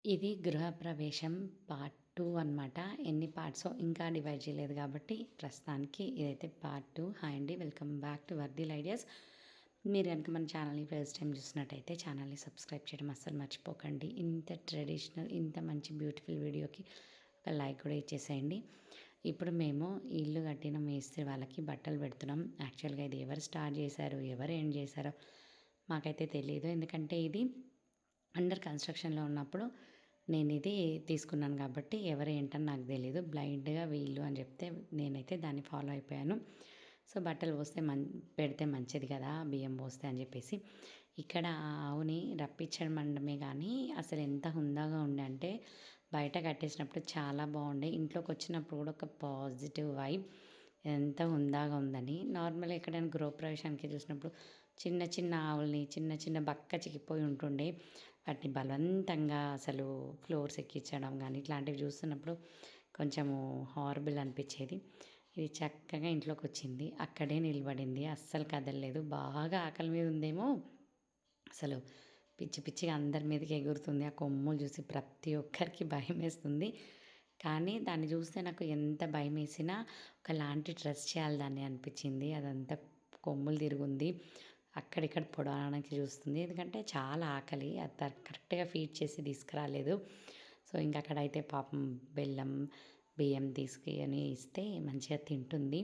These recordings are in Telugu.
ఇది గృహప్రవేశం పార్ట్ 2 అనమాట. ఎన్ని పార్ట్సో ఇంకా డివైడ్ చేయలేదు కాబట్టి ప్రస్తుతానికి ఇదైతే పార్ట్ 2. హాయ్ అండి. వెల్కమ్ బ్యాక్ టు వర్ధిల్ ఐడియాస్. మీరు గనుక మన ఛానల్‌ని ఫస్ట్ టైం చూసినట్టయితే ఛానల్‌ని సబ్స్క్రైబ్ చేయడం అస్సలు మర్చిపోకండి. ఇంత ట్రెడిషనల్, ఇంత మంచి బ్యూటిఫుల్ వీడియోకి ఒక లైక్ కూడా ఇచ్చేసేయండి. ఇప్పుడు మేము ఇల్లు కట్టిన మేస్త్రి వాళ్ళకి బట్టలు పెడుతున్నాం. యాక్చువల్‌గా ఇది ఎవరు స్టార్ట్ చేశారు, ఎవరు ఎండ్ చేశారో మాకైతే తెలీదు. ఎందుకంటే ఇది అండర్ కన్స్ట్రక్షన్‌లో ఉన్నప్పుడు నేను ఇది తీసుకున్నాను కాబట్టి ఎవరు ఏంటని నాకు తెలీదు. బ్లైండ్‌గా వీళ్ళు అని చెప్తే నేనైతే దాన్ని ఫాలో అయిపోయాను. సో, బట్టలు పోస్తే పెడితే మంచిది కదా! బియ్యం పోస్తే అని చెప్పేసి ఇక్కడ ఆ ఆవుని రప్పించడమే కానీ అసలు ఎంత హుందాగా ఉండే అంటే బయట కట్టేసినప్పుడు చాలా బాగుండే. ఇంట్లోకి వచ్చినప్పుడు కూడా ఒక పాజిటివ్ వైబ్. ఎంత హుందాగా ఉందని. నార్మల్‌గా ఎక్కడైనా గృహప్రవేశానికి చూసినప్పుడు చిన్న చిన్న ఆవుల్ని చిన్న చిన్న బక్క చిక్కిపోయి ఉంటుండే. వాటిని బలవంతంగా అసలు ఫ్లోర్స్ ఎక్కించడం కానీ ఇట్లాంటివి చూస్తున్నప్పుడు కొంచెము హారబుల్ అనిపించేది. ఇది చక్కగా ఇంట్లోకి వచ్చింది. అక్కడే నిలబడింది. అస్సలు కదలలేదు. బాగా ఆకలి మీద ఉందేమో అసలు పిచ్చి పిచ్చిగా అందరి మీదకి ఎగురుతుంది. ఆ కొమ్ములు చూసి ప్రతి ఒక్కరికి భయమేస్తుంది. కానీ దాన్ని చూస్తే నాకు ఎంత భయమేసినా ఒకలాంటి ట్రస్ట్ చేయాలి దాన్ని అనిపించింది. అదంతా కొమ్ములు తిరుగుంది. అక్కడిక్కడ పొడవడానికి చూస్తుంది. ఎందుకంటే చాలా ఆకలి. అది కరెక్ట్‌గా ఫీడ్ చేసి తీసుకురాలేదు. సో, ఇంక అక్కడైతే పాపం బెల్లం, బియ్యం తీసుకొని ఇస్తే మంచిగా తింటుంది.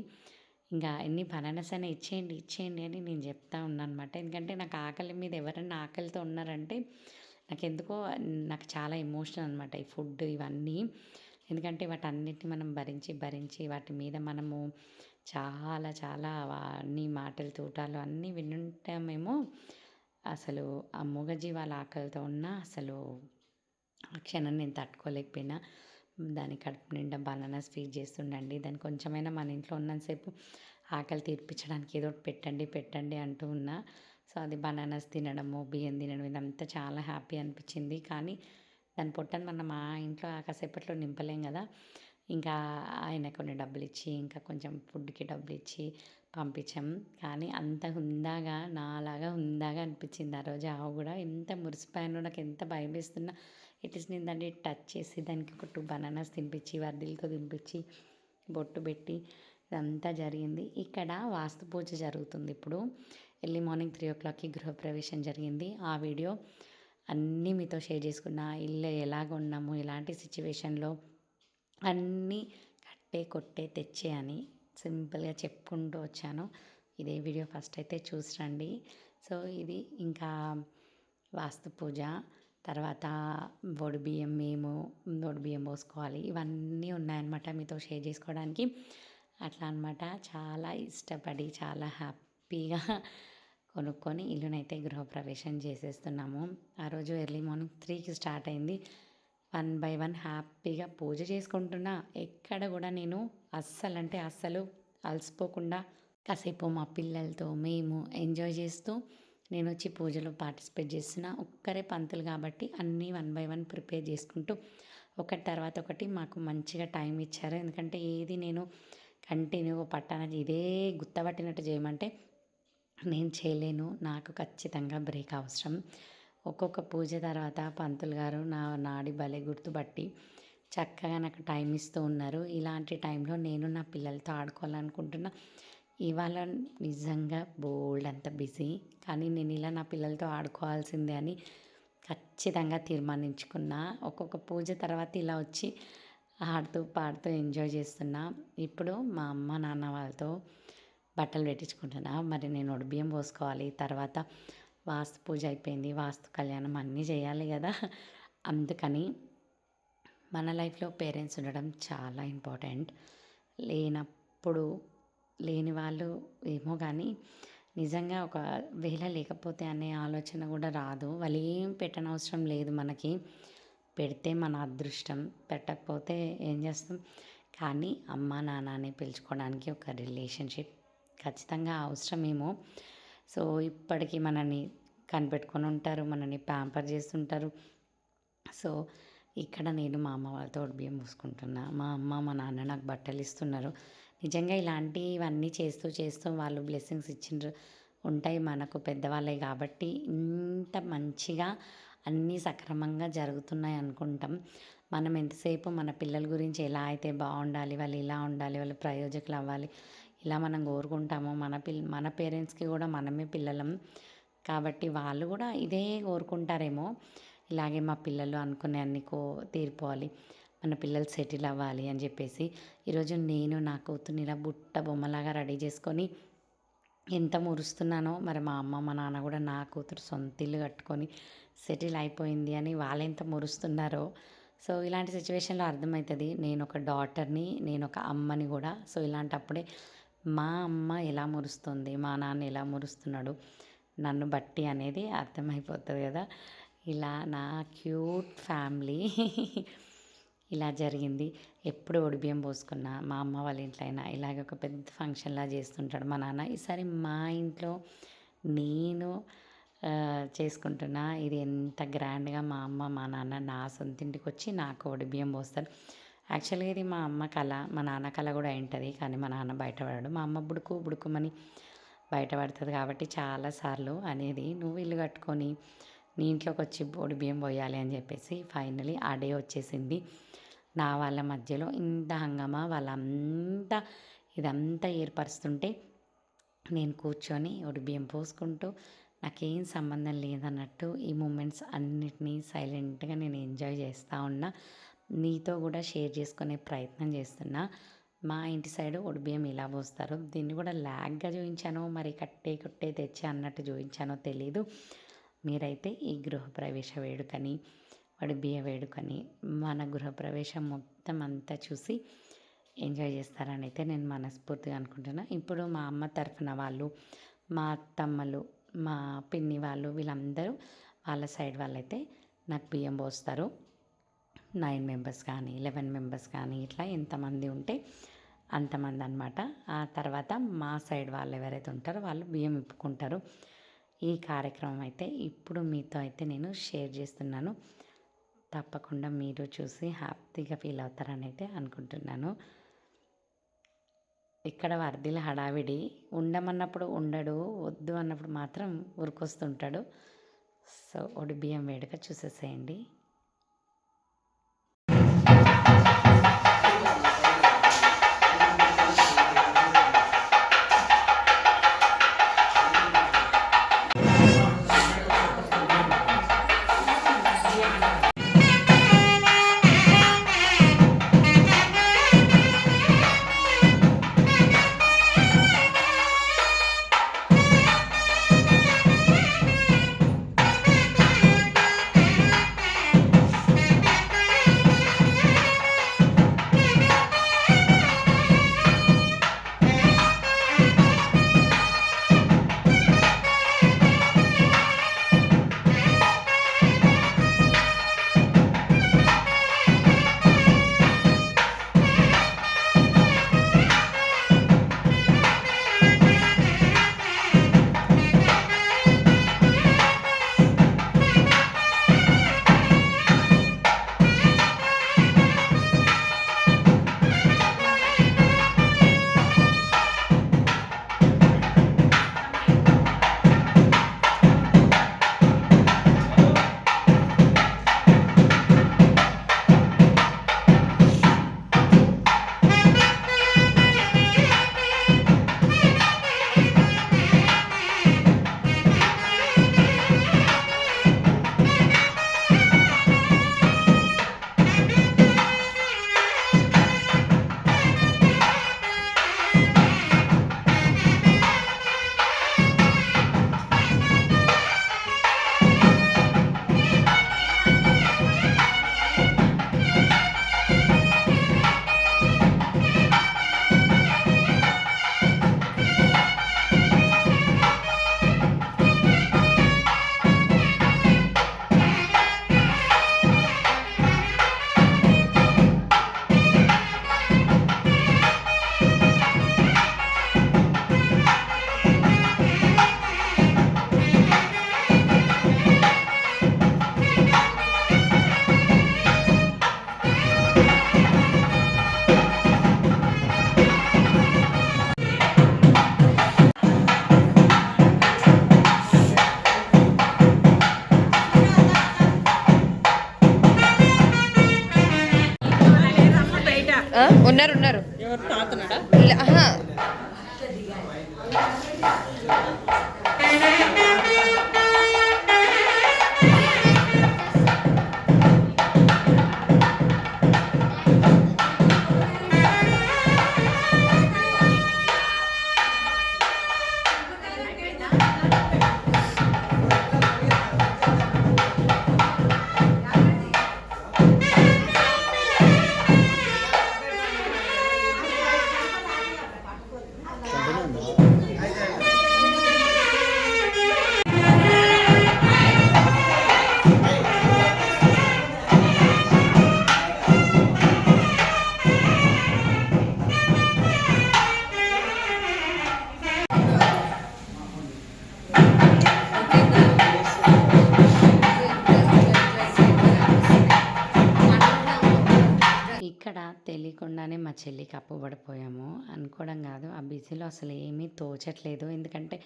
ఇంకా ఎన్ని బనానాస్ అయినా ఇచ్చేయండి, ఇచ్చేయండి అని నేను చెప్తా ఉన్నానన్నమాట. ఎందుకంటే నాకు ఆకలి మీద ఎవరైనా ఆకలితో ఉన్నారంటే నాకెందుకో నాకు చాలా ఎమోషనల్ అనమాట ఈ ఫుడ్ ఇవన్నీ. ఎందుకంటే వాటన్నిటిని మనం భరించి, భరించి వాటి మీద మనము చాలా చాలా అన్ని మాటలు, తూటాలు అన్నీ వినుంటామేమో. అసలు ఆ మూగజీవాల ఆకలితో ఉన్న అసలు ఆ క్షణం నేను తట్టుకోలేకపోయినా. దాని కడుపు నిండా బనానాస్ ఫీడ్ చేస్తుండండి. దాన్ని కొంచెమైనా మన ఇంట్లో ఉన్నంతసేపు ఆకలి తీర్పించడానికి ఏదో ఒకటి పెట్టండి, పెట్టండి అంటూ ఉన్నా. సో, అది బనానాస్ తినడము, బియ్యం తినడం ఇదంతా చాలా హ్యాపీ అనిపించింది. కానీ దాని పొట్టను మనం ఆ ఇంట్లో కాసేపట్లో నింపలేం కదా! ఇంకా ఆయన కొన్ని డబ్బులిచ్చి, ఇంకా కొంచెం ఫుడ్‌కి డబ్బులిచ్చి పంపించాం. కానీ అంత హుందాగా నాలాగా హుందాగా అనిపించింది ఆ రోజు ఆవు కూడా. ఎంత మురిసిపోయానో నాకెంత భయమేస్తున్నా అట్లీస్ట్ నేను దాన్ని టచ్ చేసి దానికి ఒక 2 బనానాస్ తినిపించి, వర్ధిల్‌తో తినిపించి, బొట్టు పెట్టి ఇదంతా జరిగింది. ఇక్కడ వాస్తు పూజ జరుగుతుంది ఇప్పుడు. ఎర్లీ మార్నింగ్ 3:00కి గృహప్రవేశం జరిగింది. ఆ వీడియో అన్నీ మీతో షేర్ చేసుకున్నా. ఇల్లు ఎలాగ ఉన్నాము, ఎలాంటి సిచ్యువేషన్‌లో అన్నీ కట్టే, కొట్టే, తెచ్చే అని సింపుల్‌గా చెప్పుకుంటూ వచ్చాను. ఇదే వీడియో ఫస్ట్ అయితే చూసి రండి. సో, ఇది ఇంకా వాస్తు పూజ, తర్వాత ఒడిబియ్యం పోసుకోవాలి. ఇవన్నీ ఉన్నాయన్నమాట మీతో షేర్ చేసుకోవడానికి. అట్లా అనమాట. చాలా ఇష్టపడి, చాలా హ్యాపీగా కొనుక్కొని ఇల్లునైతే గృహప్రవేశం చేసేస్తున్నాము. ఆ రోజు ఎర్లీ మార్నింగ్ 3కి స్టార్ట్ అయింది. 1 బై 1 హ్యాపీగా పూజ చేసుకుంటున్నా. ఎక్కడ కూడా నేను అస్సలంటే అస్సలు అలసిపోకుండా కాసేపు మా పిల్లలతో మేము ఎంజాయ్ చేస్తూ నేనొచ్చి పూజలో పార్టిసిపేట్ చేస్తున్నా. ఒక్కరే పంతులు కాబట్టి అన్నీ 1 బై 1 ప్రిపేర్ చేసుకుంటూ ఒకటి తర్వాత ఒకటి మాకు మంచిగా టైం ఇచ్చారు. ఎందుకంటే ఏది నేను కంటిన్యూగా పట్టాన ఇదే గుత్తపట్టినట్టు చేయమంటే నేను చేయలేను. నాకు ఖచ్చితంగా బ్రేక్ అవసరం. ఒక్కొక్క పూజ తర్వాత పంతులు గారు నా నాడి భలే గుర్తుపట్టి చక్కగా నాకు టైం ఇస్తూ ఉన్నారు. ఇలాంటి టైంలో నేను నా పిల్లలతో ఆడుకోవాలనుకుంటున్నా. ఇవాళ నిజంగా బోలెడంత బిజీ. కానీ నేను ఇలా నా పిల్లలతో ఆడుకోవాల్సిందే అని ఖచ్చితంగా తీర్మానించుకున్నా. ఒక్కొక్క పూజ తర్వాత ఇలా వచ్చి ఆడుతూ, పాడుతూ ఎంజాయ్ చేస్తున్నా. ఇప్పుడు మా అమ్మ, నాన్న వాళ్ళతో బట్టలు పెట్టించుకుంటున్నా. మరి నేను ఒడిబియ్యం పోసుకోవాలి. తర్వాత వాస్తు పూజ అయిపోయింది. వాస్తు కళ్యాణం అన్నీ చేయాలి కదా! అందుకని మన లైఫ్‌లో పేరెంట్స్ ఉండడం చాలా ఇంపార్టెంట్. లేనప్పుడు లేని వాళ్ళు ఏమో కానీ నిజంగా ఒకవేళ లేకపోతే అనే ఆలోచన కూడా రాదు. వాళ్ళు ఏం పెట్టనవసరం లేదు మనకి. పెడితే మన అదృష్టం. పెట్టకపోతే ఏం చేస్తాం? కానీ అమ్మ, నాన్న అని పిలుచుకోవడానికి ఒక రిలేషన్‌షిప్ ఖచ్చితంగా అవసరమేమో. సో, ఇప్పటికి మనల్ని కనిపెట్టుకొని ఉంటారు. మనల్ని ప్యాంపర్ చేస్తుంటారు. సో, ఇక్కడ నేను మా అమ్మ వాళ్ళతో బియ్యం పోసుకుంటున్నా. మా అమ్మ, మా నాన్న నాకు బట్టలు ఇస్తున్నారు. నిజంగా ఇలాంటివన్నీ చేస్తూ, చేస్తూ వాళ్ళు బ్లెస్సింగ్స్ ఇచ్చిండ్రు ఉంటాయి మనకు పెద్దవాళ్ళే కాబట్టి ఇంత మంచిగా అన్నీ సక్రమంగా జరుగుతున్నాయి అనుకుంటాం. మనం ఎంతసేపు మన పిల్లల గురించి ఎలా అయితే బాగుండాలి, వాళ్ళు ఇలా ఉండాలి, వాళ్ళు ప్రయోజకులు అవ్వాలి, ఇలా మనం కోరుకుంటామో మన పేరెంట్స్కి కూడా మనమే పిల్లలం కాబట్టి వాళ్ళు కూడా ఇదే కోరుకుంటారేమో. ఇలాగే మా పిల్లలు అనుకునే అన్ని తీరిపోవాలి, మన పిల్లలు సెటిల్ అవ్వాలి అని చెప్పేసి ఈరోజు నేను నా కూతుర్ని ఇలా బుట్ట బొమ్మలాగా రెడీ చేసుకొని ఎంత మురుస్తున్నానో, మరి మా అమ్మ మా నాన్న కూడా నా కూతురు సొంత ఇల్లు కట్టుకొని సెటిల్ అయిపోయింది అని వాళ్ళెంత మురుస్తున్నారో. సో ఇలాంటి సిచ్యువేషన్లో అర్థమవుతుంది నేను ఒక డాటర్ని, నేను ఒక అమ్మని కూడా. సో ఇలాంటప్పుడే మా అమ్మ ఎలా మురుస్తుంది, మా నాన్న ఎలా మురుస్తున్నాడు నన్ను బట్టి అనేది అర్థమైపోతుంది కదా. ఇలా నా క్యూట్ ఫ్యామిలీ ఇలా జరిగింది. ఎప్పుడు ఒడిబియ్యం పోసుకున్నా మా అమ్మ వాళ్ళ ఇంట్లో అయినా ఇలాగ ఒక పెద్ద ఫంక్షన్లా చేస్తుంటాడు మా నాన్న. ఈసారి మా ఇంట్లో నేను చేసుకుంటున్నా. ఇది ఎంత గ్రాండ్గా మా అమ్మ మా నాన్న నా సొంత ఇంటికి వచ్చి నాకు ఒడిబియ్యం పోస్తారు. యాక్చువల్గా ఇది మా అమ్మ కళ, మా నాన్న కళ కూడా ఉంటుంది, కానీ మా నాన్న బయటపడాడు. మా అమ్మ బుడుకుమని బయటపడుతుంది కాబట్టి చాలాసార్లు అనేది నువ్వు ఇల్లు కట్టుకొని నీ ఇంట్లోకి వచ్చి ఒడిబియ్యం పోయాలి అని చెప్పేసి ఫైనలీ ఆ డే వచ్చేసింది. నా వాళ్ళ మధ్యలో ఇంత హంగామా వాళ్ళంతా ఇదంతా ఏర్పరుస్తుంటే నేను కూర్చొని ఒడిబియ్యం పోసుకుంటూ నాకేం సంబంధం లేదన్నట్టు ఈ మూమెంట్స్ అన్నిటినీ సైలెంట్గా నేను ఎంజాయ్ చేస్తూ ఉన్నా. నీతో కూడా షేర్ చేసుకునే ప్రయత్నం చేస్తున్నా. మా ఇంటి సైడు ఒడిబియ్యం ఇలా పోస్తారు. దీన్ని కూడా ల్యాగ్గా చూపించానో మరి కొట్టే తెచ్చి అన్నట్టు చూపించానో తెలీదు. మీరైతే ఈ గృహప్రవేశ వేడుకని, ఒడిబియ్య వేడుకని, మన గృహప్రవేశం మొత్తం అంతా చూసి ఎంజాయ్ చేస్తారని అయితే నేను మనస్ఫూర్తిగా అనుకుంటున్నా. ఇప్పుడు మా అమ్మ తరఫున వాళ్ళు, మా అత్తమ్మలు, మా పిన్ని వాళ్ళు వీళ్ళందరూ వాళ్ళ సైడ్ వాళ్ళైతే నాకు బియ్యం పోస్తారు. 9 మెంబర్స్ కానీ 11 మెంబర్స్ కానీ ఇట్లా ఎంతమంది ఉంటే అంతమంది అనమాట. ఆ తర్వాత మా సైడ్ వాళ్ళు ఎవరైతే ఉంటారో వాళ్ళు బియ్యం ఇప్పుకుంటారు. ఈ కార్యక్రమం అయితే ఇప్పుడు మీతో అయితే నేను షేర్ చేస్తున్నాను. తప్పకుండా మీరు చూసి హ్యాపీగా ఫీల్ అవుతారని అయితే అనుకుంటున్నాను. ఇక్కడ వర్ధిల హడావిడి, ఉండమన్నప్పుడు ఉండడు, వద్దు అన్నప్పుడు మాత్రం ఉరికొస్తుంటాడు. సో ఒడిబియ్యం వేడుక చూసేసేయండి. ఉన్నారు ఉన్నారు. ఎవరు తాతనాడా? ఆహా. ఇక్కడ తెలియకుండానే మా చెల్లికి అప్పుబడిపోయాము. అనుకోవడం కాదు, ఆ బిజీలో అసలు ఏమీ తోచట్లేదు. ఎందుకంటే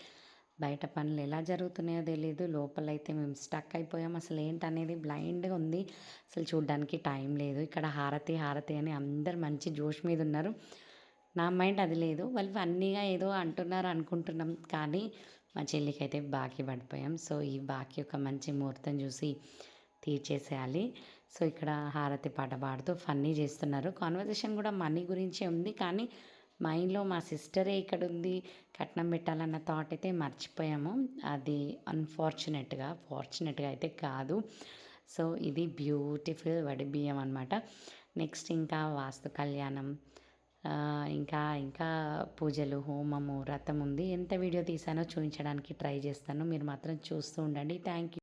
బయట పనులు ఎలా జరుగుతున్నాయో తెలీదు. లోపలైతే మేము స్టక్ అయిపోయాం. అసలు ఏంటనేది బ్లైండ్గా ఉంది. అసలు చూడ్డానికి టైం లేదు. ఇక్కడ హారతి హారతి అని అందరు మంచి జోష్ మీద ఉన్నారు. నా మైండ్ అది లేదు. వాళ్ళు ఫన్నీగా ఏదో అంటున్నారు అనుకుంటున్నాం, కానీ మా చెల్లికి అయితే బాకీ పడిపోయాం. సో ఈ బాకీ ఒక మంచి ముహూర్తం చూసి తీర్చేసేయాలి. సో ఇక్కడ హారతి పాట పాడుతూ ఫన్నీ చేస్తున్నారు. కాన్వర్జేషన్ కూడా మనీ గురించే ఉంది, కానీ మైండ్లో మా సిస్టరే ఇక్కడ ఉంది, కట్నం పెట్టాలన్న థాట్ అయితే మర్చిపోయాము. అది ఫార్చునేట్గా అయితే కాదు. సో ఇది బ్యూటిఫుల్ వడి బియ్యం అనమాట. నెక్స్ట్ ఇంకా వాస్తు కళ్యాణం, ఇంకా ఇంకా పూజలు, హోమము, వ్రతం ఉంది. ఎంత వీడియో తీసానో చూపించడానికి ట్రై చేస్తాను. మీరు మాత్రం చూస్తూ ఉండండి. Thank you.